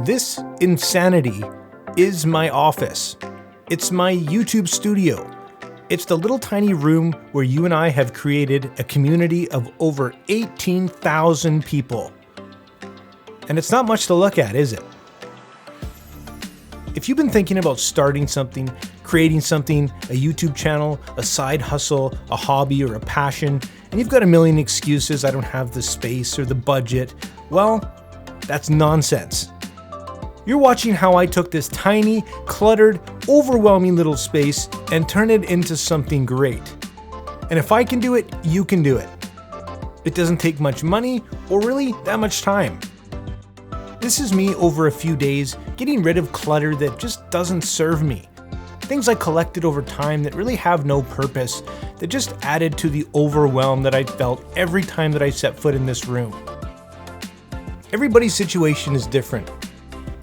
This insanity is my office. It's my YouTube studio. It's the little tiny room where you and I have created a community of over 18,000 people. And it's not much to look at, is it? If you've been thinking about starting something, creating something, a YouTube channel, a side hustle, a hobby, or a passion, and you've got a million excuses, I don't have the space or the budget, well, that's nonsense. You're watching how I took this tiny, cluttered, overwhelming little space and turned it into something great. And if I can do it, you can do it. It doesn't take much money or really that much time. This is me over a few days getting rid of clutter that just doesn't serve me. Things I collected over time that really have no purpose, that just added to the overwhelm that I felt every time that I set foot in this room. Everybody's situation is different.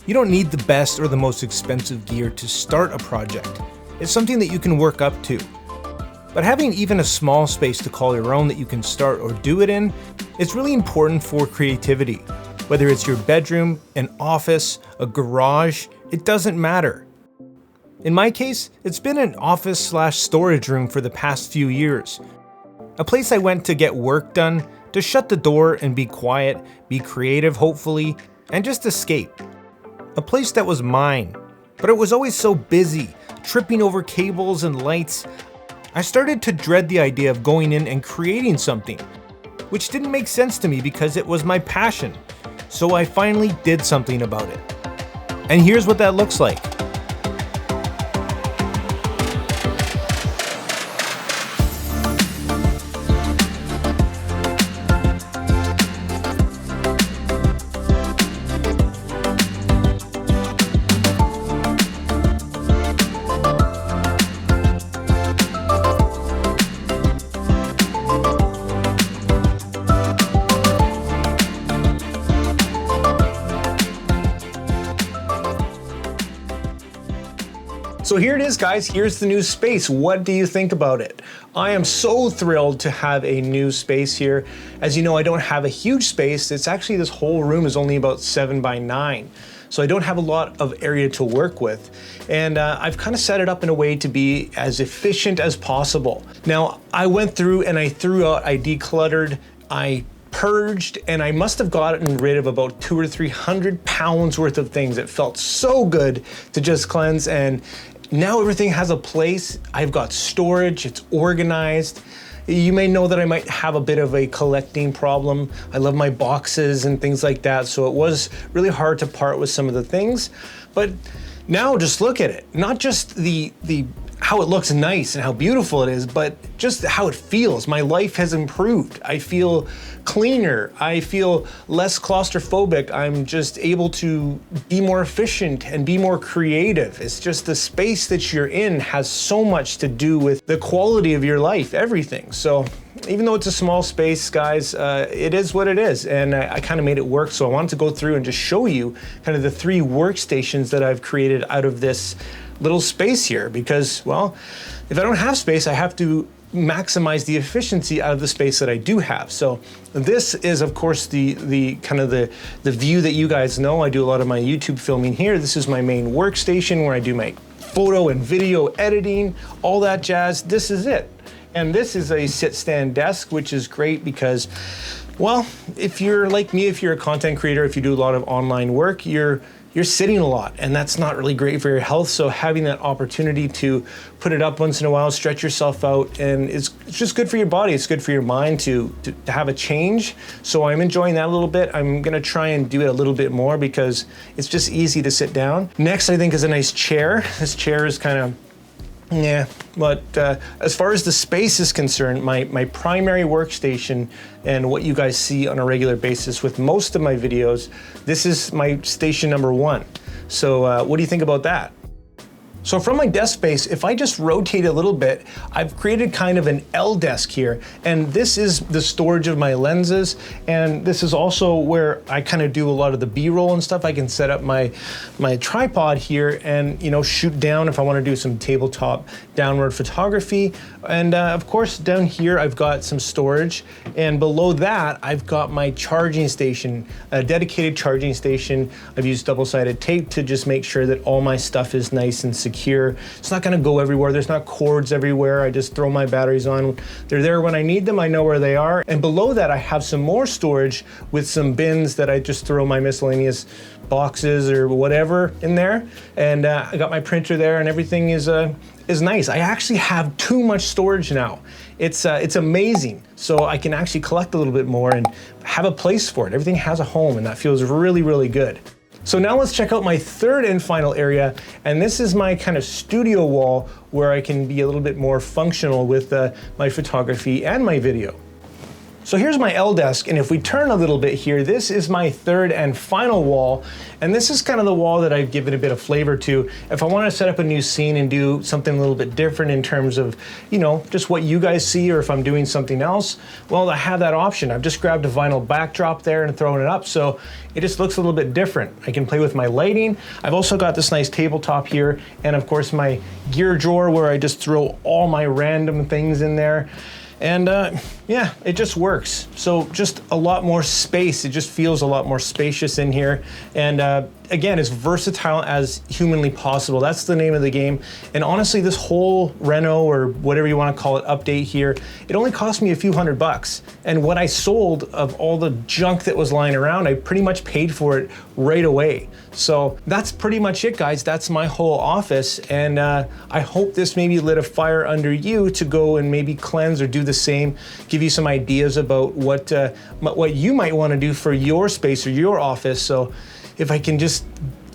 You don't need the best or the most expensive gear to start a project. It's something that you can work up to. But having even a small space to call your own that you can start or do it in is really important for creativity. Whether it's your bedroom, an office, a garage, it doesn't matter. In my case, it's been an office/storage room for the past few years. A place I went to get work done, to shut the door and be quiet, be creative hopefully, and just escape. A place that was mine, but it was always so busy, tripping over cables and lights. I started to dread the idea of going in and creating something, which didn't make sense to me because it was my passion. So I finally did something about it. And here's what that looks like. So here it is, guys. Here's the new space. What do you think about it? I am so thrilled to have a new space here. As you know, I don't have a huge space. It's actually, this whole room is only about 7 by 9. So I don't have a lot of area to work with. And I've kind of set it up in a way to be as efficient as possible. Now, I went through and I threw out, I decluttered, I purged, and I must have gotten rid of about 200 or 300 pounds worth of things. It felt so good to just cleanse, and now everything has a place. I've got storage, it's organized. You may know that I might have a bit of a collecting problem. I love my boxes and things like that, so it was really hard to part with some of the things. But now just look at it. Not just the how it looks nice and how beautiful it is, but just how it feels. My life has improved. I feel cleaner. I feel less claustrophobic. I'm just able to be more efficient and be more creative. It's just the space that you're in has so much to do with the quality of your life, everything. So even though it's a small space, guys, it is what it is. And I kind of made it work. So I wanted to go through and just show you kind of the 3 workstations that I've created out of this little space here, because, well, if I don't have space, I have to maximize the efficiency out of the space that I do have. So this is, of course, the kind of the view that you guys know. I do a lot of my YouTube filming here. This is my main workstation where I do my photo and video editing, all that jazz. This is it. And this is a sit-stand desk, which is great because, well, if you're like me, if you're a content creator, if you do a lot of online work, you're sitting a lot, and that's not really great for your health. So having that opportunity to put it up once in a while, stretch yourself out, and it's just good for your body. It's good for your mind to have a change. So I'm enjoying that a little bit. I'm gonna try and do it a little bit more because it's just easy to sit down. Next, I think, is a nice chair. This chair is kind of, yeah, but as far as the space is concerned, my primary workstation and what you guys see on a regular basis with most of my videos, this is my station number 1. So what do you think about that? So from my desk space, if I just rotate a little bit, I've created kind of an L desk here. And this is the storage of my lenses. And this is also where I kind of do a lot of the B-roll and stuff. I can set up my tripod here and, you know, shoot down if I want to do some tabletop downward photography. And of course, down here, I've got some storage. And below that, I've got my charging station, a dedicated charging station. I've used double-sided tape to just make sure that all my stuff is nice and secure. It's not gonna go everywhere. There's not cords everywhere. I just throw my batteries on. They're there when I need them. I know where they are. And below that, I have some more storage with some bins that I just throw my miscellaneous boxes or whatever in there. And I got my printer there and everything is nice. I actually have too much storage now. It's amazing. So I can actually collect a little bit more and have a place for it. Everything has a home and that feels really, really good. So now let's check out my third and final area, and this is my kind of studio wall where I can be a little bit more functional with my photography and my video. So here's my L desk, and if we turn a little bit here, this is my third and final wall, and this is kind of the wall that I've given a bit of flavor to. If I want to set up a new scene and do something a little bit different in terms of, you know, just what you guys see, or if I'm doing something else, well, I have that option. I've just grabbed a vinyl backdrop there and thrown it up, so it just looks a little bit different. I can play with my lighting. I've also got this nice tabletop here, and of course my gear drawer where I just throw all my random things in there. And yeah, it just works. So just a lot more space. It just feels a lot more spacious in here. And again, as versatile as humanly possible. That's the name of the game. And honestly, this whole Reno, or whatever you want to call it, update here, it only cost me a few $100. And what I sold of all the junk that was lying around, I pretty much paid for it right away. So that's pretty much it, guys. That's my whole office. And I hope this maybe lit a fire under you to go and maybe cleanse or do the same, give you some ideas about what you might want to do for your space or your office. So if I can just,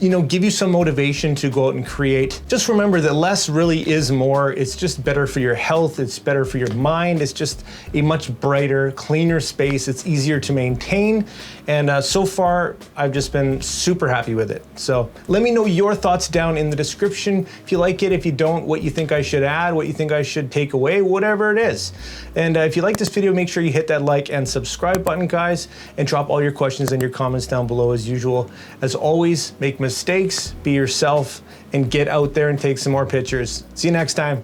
you know, give you some motivation to go out and create. Just remember that less really is more. It's just better for your health. It's better for your mind. It's just a much brighter, cleaner space. It's easier to maintain. And so far, I've just been super happy with it. So let me know your thoughts down in the description. If you like it, if you don't, what you think I should add, what you think I should take away, whatever it is. And if you like this video, make sure you hit that like and subscribe button, guys, and drop all your questions and your comments down below as usual. As always, make mistakes, be yourself, and get out there and take some more pictures. See you next time.